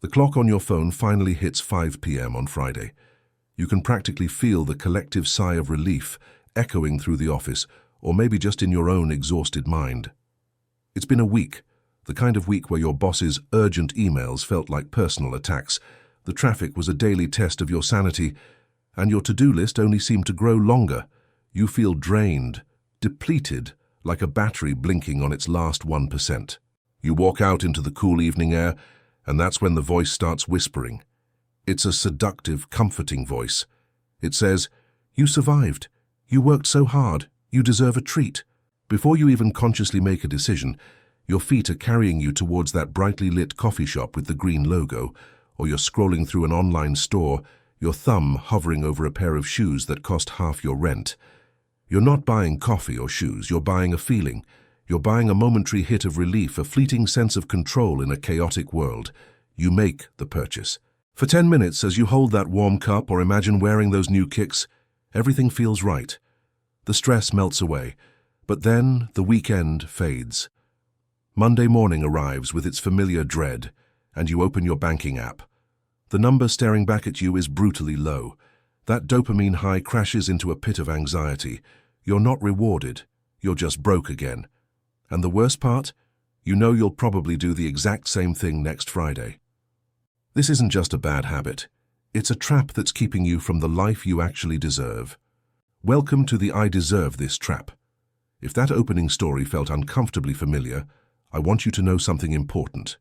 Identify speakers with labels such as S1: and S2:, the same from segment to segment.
S1: The clock on your phone finally hits 5 p.m. on Friday. You can practically feel the collective sigh of relief echoing through the office, or maybe just in your own exhausted mind. It's been a week, the kind of week where your boss's urgent emails felt like personal attacks, the traffic was a daily test of your sanity, and your to-do list only seemed to grow longer. You feel drained, depleted, like a battery blinking on its last 1%. You walk out into the cool evening air, and that's when the voice starts whispering. It's a seductive, comforting voice. It says, "You survived. You worked so hard. You deserve a treat." Before you even consciously make a decision, your feet are carrying you towards that brightly lit coffee shop with the green logo, or you're scrolling through an online store, your thumb hovering over a pair of shoes that cost half your rent. You're not buying coffee or shoes, you're buying a feeling. You're buying a momentary hit of relief, a fleeting sense of control in a chaotic world. You make the purchase. For 10 minutes, as you hold that warm cup or imagine wearing those new kicks, everything feels right. The stress melts away, but then the weekend fades. Monday morning arrives with its familiar dread, and you open your banking app. The number staring back at you is brutally low. That dopamine high crashes into a pit of anxiety. You're not rewarded, you're just broke again. And the worst part? You know you'll probably do the exact same thing next Friday. This isn't just a bad habit. It's a trap that's keeping you from the life you actually deserve. Welcome to the I Deserve This trap. If that opening story felt uncomfortably familiar, I want you to know something important.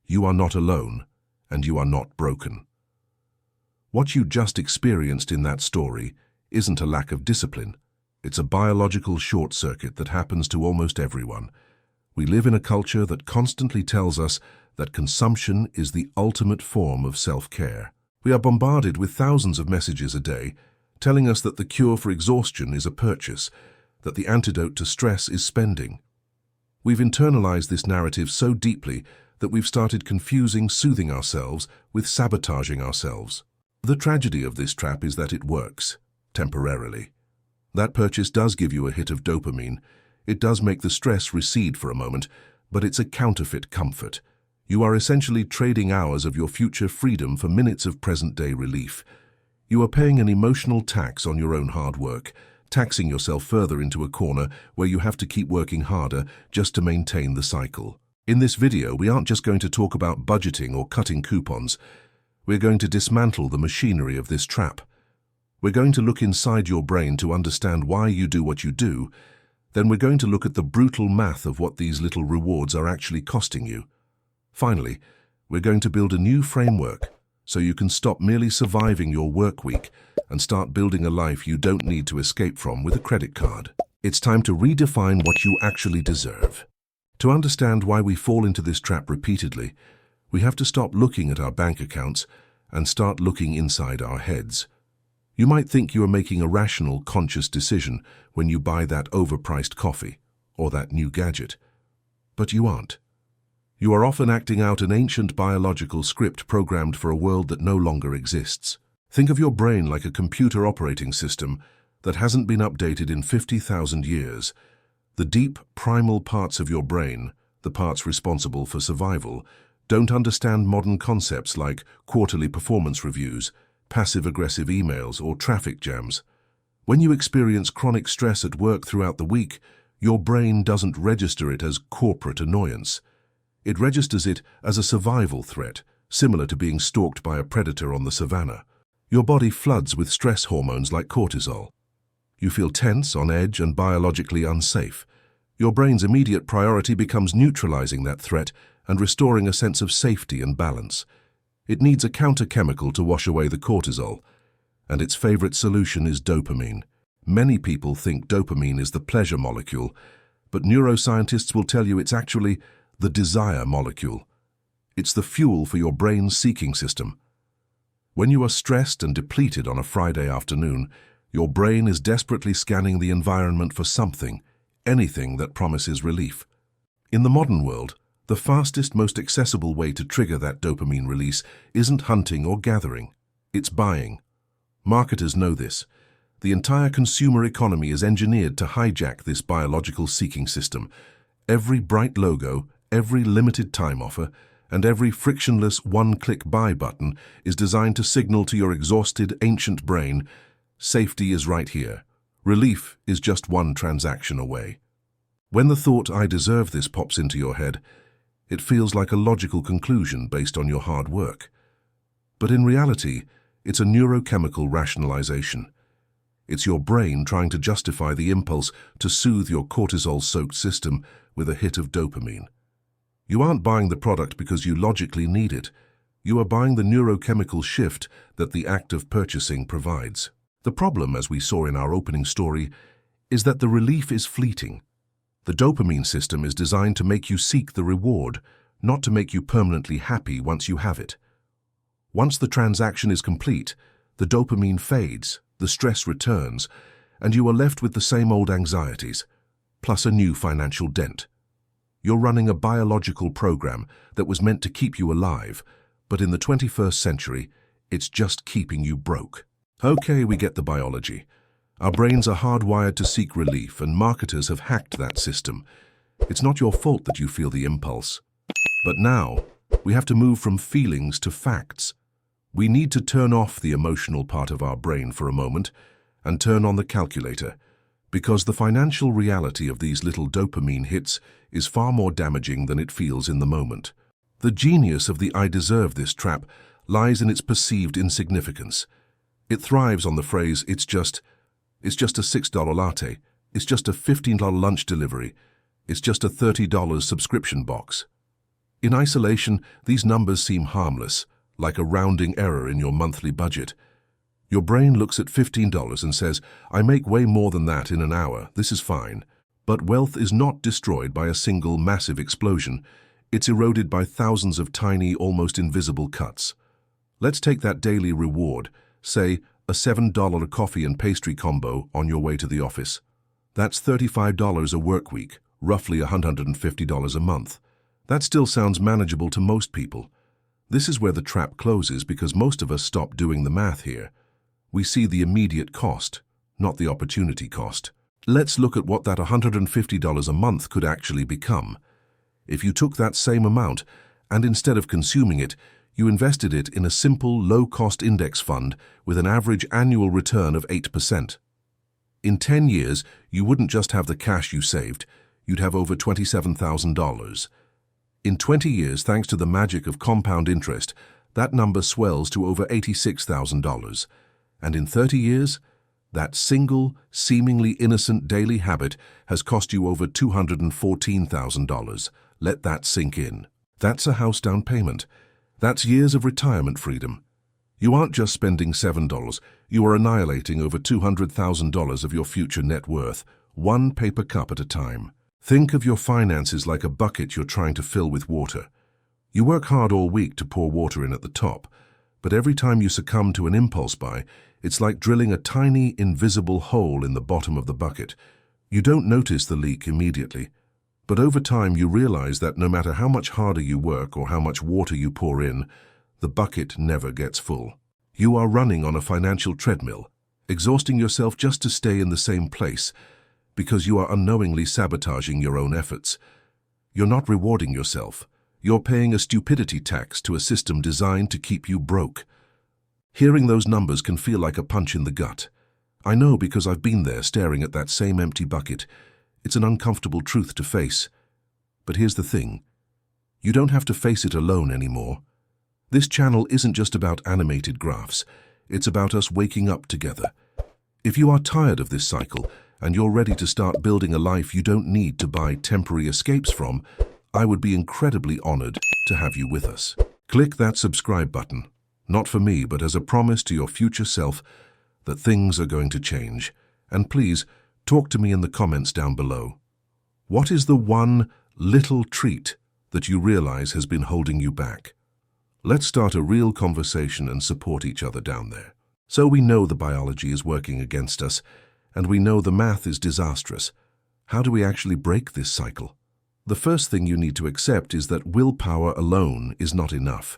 S1: You are not alone, and you are not broken. What you just experienced in that story isn't a lack of discipline. It's a biological short circuit that happens to almost everyone. We live in a culture that constantly tells us that consumption is the ultimate form of self-care. We are bombarded with thousands of messages a day telling us that the cure for exhaustion is a purchase, that the antidote to stress is spending. We've internalized this narrative so deeply that we've started confusing soothing ourselves with sabotaging ourselves. The tragedy of this trap is that it works, temporarily. That purchase does give you a hit of dopamine. It does make the stress recede for a moment, but it's a counterfeit comfort. You are essentially trading hours of your future freedom for minutes of present-day relief. You are paying an emotional tax on your own hard work, taxing yourself further into a corner where you have to keep working harder just to maintain the cycle. In this video, we aren't just going to talk about budgeting or cutting coupons. We're going to dismantle the machinery of this trap. We're going to look inside your brain to understand why you do what you do. Then we're going to look at the brutal math of what these little rewards are actually costing you. Finally, we're going to build a new framework so you can stop merely surviving your work week and start building a life you don't need to escape from with a credit card. It's time to redefine what you actually deserve. To understand why we fall into this trap repeatedly, we have to stop looking at our bank accounts and start looking inside our heads. You might think you are making a rational, conscious decision when you buy that overpriced coffee or that new gadget, but you aren't. You are often acting out an ancient biological script programmed for a world that no longer exists. Think of your brain like a computer operating system that hasn't been updated in 50,000 years. The deep, primal parts of your brain, the parts responsible for survival, don't understand modern concepts like quarterly performance reviews, passive-aggressive emails, or traffic jams. When you experience chronic stress at work throughout the week, your brain doesn't register it as corporate annoyance. It registers it as a survival threat, similar to being stalked by a predator on the savannah. Your body floods with stress hormones like cortisol. You feel tense, on edge, and biologically unsafe. Your brain's immediate priority becomes neutralizing that threat and restoring a sense of safety and balance. It needs a counter-chemical to wash away the cortisol, and its favorite solution is dopamine. Many people think dopamine is the pleasure molecule, but neuroscientists will tell you it's actually the desire molecule. It's the fuel for your brain's seeking system. When you are stressed and depleted on a Friday afternoon, your brain is desperately scanning the environment for something, anything that promises relief. In the modern world, the fastest, most accessible way to trigger that dopamine release isn't hunting or gathering, it's buying. Marketers know this. The entire consumer economy is engineered to hijack this biological seeking system. Every bright logo, every limited time offer, and every frictionless one-click buy button is designed to signal to your exhausted, ancient brain, safety is right here. Relief is just one transaction away. When the thought, I deserve this, pops into your head, it feels like a logical conclusion based on your hard work. But in reality, it's a neurochemical rationalization. It's your brain trying to justify the impulse to soothe your cortisol-soaked system with a hit of dopamine. You aren't buying the product because you logically need it. You are buying the neurochemical shift that the act of purchasing provides. The problem, as we saw in our opening story, is that the relief is fleeting. The dopamine system is designed to make you seek the reward, not to make you permanently happy once you have it. Once the transaction is complete, the dopamine fades, the stress returns, and you are left with the same old anxieties, plus a new financial dent. You're running a biological program that was meant to keep you alive, but in the 21st century, it's just keeping you broke. Okay, we get the biology. Our brains are hardwired to seek relief, and marketers have hacked that system. It's not your fault that you feel the impulse. But now, we have to move from feelings to facts. We need to turn off the emotional part of our brain for a moment and turn on the calculator, because the financial reality of these little dopamine hits is far more damaging than it feels in the moment. The genius of the I deserve this trap lies in its perceived insignificance. It thrives on the phrase, it's just a $6 latte, it's just a $15 lunch delivery, it's just a $30 subscription box. In isolation, these numbers seem harmless, like a rounding error in your monthly budget. Your brain looks at $15 and says, I make way more than that in an hour, this is fine. But wealth is not destroyed by a single massive explosion. It's eroded by thousands of tiny, almost invisible cuts. Let's take that daily reward, say a $7 coffee and pastry combo on your way to the office. That's $35 a work week, roughly $150 a month. That still sounds manageable to most people. This is where the trap closes because most of us stop doing the math here. We see the immediate cost, not the opportunity cost. Let's look at what that $150 a month could actually become. If you took that same amount and instead of consuming it, you invested it in a simple, low-cost index fund with an average annual return of 8%. In 10 years, you wouldn't just have the cash you saved, you'd have over $27,000. In 20 years, thanks to the magic of compound interest, that number swells to over $86,000. And in 30 years, that single, seemingly innocent daily habit has cost you over $214,000. Let that sink in. That's a house down payment. That's years of retirement freedom. You aren't just spending $7, you are annihilating over $200,000 of your future net worth, one paper cup at a time. Think of your finances like a bucket you're trying to fill with water. You work hard all week to pour water in at the top, but every time you succumb to an impulse buy, it's like drilling a tiny, invisible hole in the bottom of the bucket. You don't notice the leak immediately, but over time you realize that no matter how much harder you work or how much water you pour in, the bucket never gets full. You are running on a financial treadmill, exhausting yourself just to stay in the same place, because you are unknowingly sabotaging your own efforts. You're not rewarding yourself. You're paying a stupidity tax to a system designed to keep you broke. Hearing those numbers can feel like a punch in the gut. I know because I've been there staring at that same empty bucket. It's an uncomfortable truth to face. But here's the thing. You don't have to face it alone anymore. This channel isn't just about animated graphs. It's about us waking up together. If you are tired of this cycle and you're ready to start building a life you don't need to buy temporary escapes from, I would be incredibly honored to have you with us. Click that subscribe button, not for me, but as a promise to your future self that things are going to change. And please, talk to me in the comments down below. What is the one little treat that you realize has been holding you back? Let's start a real conversation and support each other down there. So we know the biology is working against us, and we know the math is disastrous. How do we actually break this cycle? The first thing you need to accept is that willpower alone is not enough.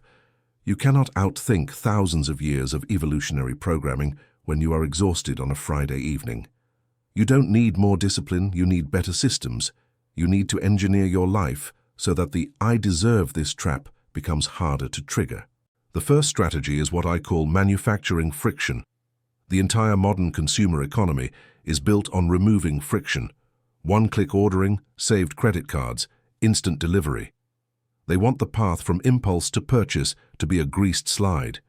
S1: You cannot outthink thousands of years of evolutionary programming when you are exhausted on a Friday evening. You don't need more discipline, you need better systems. You need to engineer your life so that the I deserve this trap becomes harder to trigger. The first strategy is what I call manufacturing friction. The entire modern consumer economy is built on removing friction. One-click ordering, saved credit cards, instant delivery. They want the path from impulse to purchase to be a greased slide.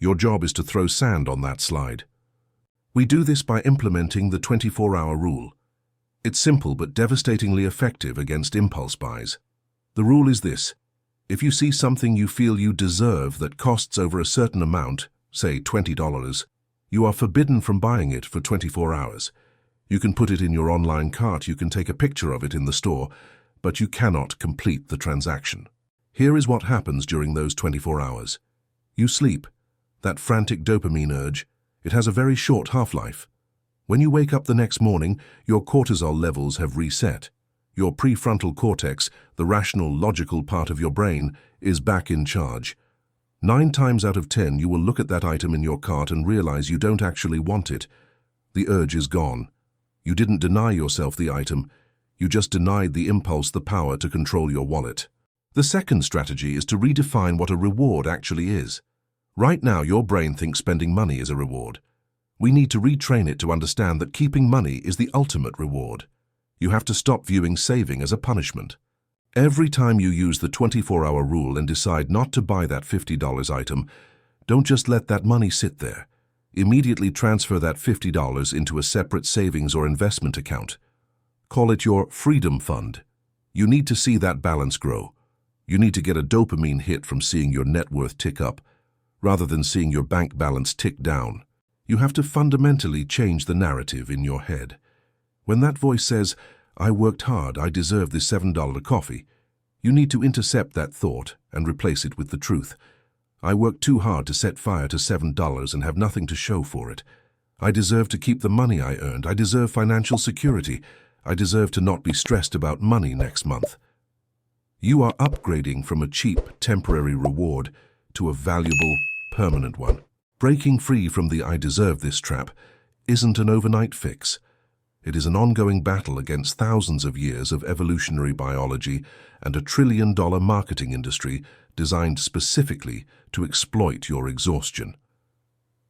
S1: Your job is to throw sand on that slide. We do this by implementing the 24-hour rule. It's simple but devastatingly effective against impulse buys. The rule is this: if you see something you feel you deserve that costs over a certain amount, say $20, you are forbidden from buying it for 24 hours. You can put it in your online cart, you can take a picture of it in the store, but you cannot complete the transaction. Here is what happens during those 24 hours. You sleep. That frantic dopamine urge, it has a very short half-life. When you wake up the next morning, your cortisol levels have reset. Your prefrontal cortex, the rational, logical part of your brain, is back in charge. 9 times out of 10, you will look at that item in your cart and realize you don't actually want it. The urge is gone. You didn't deny yourself the item. You just denied the impulse the power to control your wallet. The second strategy is to redefine what a reward actually is. Right now, your brain thinks spending money is a reward. We need to retrain it to understand that keeping money is the ultimate reward. You have to stop viewing saving as a punishment. Every time you use the 24-hour rule and decide not to buy that $50 item, don't just let that money sit there. Immediately transfer that $50 into a separate savings or investment account. Call it your freedom fund. You need to see that balance grow. You need to get a dopamine hit from seeing your net worth tick up, rather than seeing your bank balance tick down. You have to fundamentally change the narrative in your head. When that voice says, "I worked hard, I deserve this $7 coffee," you need to intercept that thought and replace it with the truth. "I worked too hard to set fire to $7 and have nothing to show for it. I deserve to keep the money I earned. I deserve financial security. I deserve to not be stressed about money next month." You are upgrading from a cheap, temporary reward to a valuable, permanent one. Breaking free from the "I deserve this" trap isn't an overnight fix. It is an ongoing battle against thousands of years of evolutionary biology and a trillion-dollar marketing industry designed specifically to exploit your exhaustion.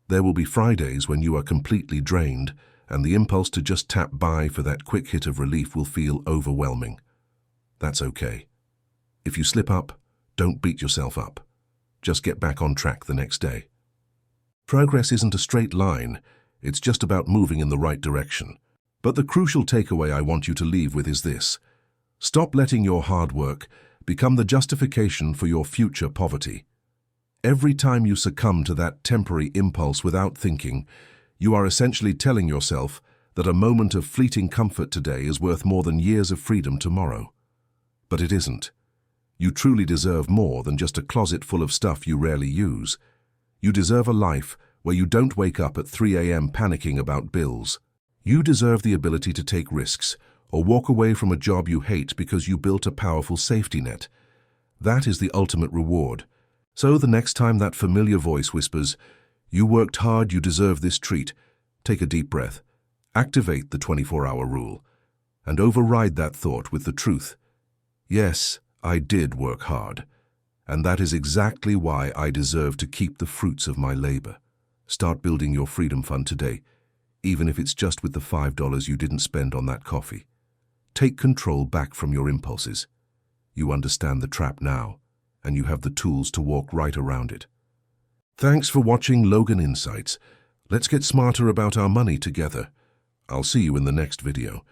S1: There will be Fridays when you are completely drained, and the impulse to just tap buy for that quick hit of relief will feel overwhelming. That's okay. If you slip up, don't beat yourself up. Just get back on track the next day. Progress isn't a straight line, it's just about moving in the right direction. But the crucial takeaway I want you to leave with is this: stop letting your hard work become the justification for your future poverty. Every time you succumb to that temporary impulse without thinking, you are essentially telling yourself that a moment of fleeting comfort today is worth more than years of freedom tomorrow. But it isn't. You truly deserve more than just a closet full of stuff you rarely use. You deserve a life where you don't wake up at 3 a.m. panicking about bills. You deserve the ability to take risks or walk away from a job you hate because you built a powerful safety net. That is the ultimate reward. So the next time that familiar voice whispers, "You worked hard, you deserve this treat," take a deep breath, activate the 24-hour rule, and override that thought with the truth. Yes, I did work hard, and that is exactly why I deserve to keep the fruits of my labor. Start building your freedom fund today, even if it's just with the $5 you didn't spend on that coffee. Take control back from your impulses. You understand the trap now, and you have the tools to walk right around it. Thanks for watching Logan Insights. Let's get smarter about our money together. I'll see you in the next video.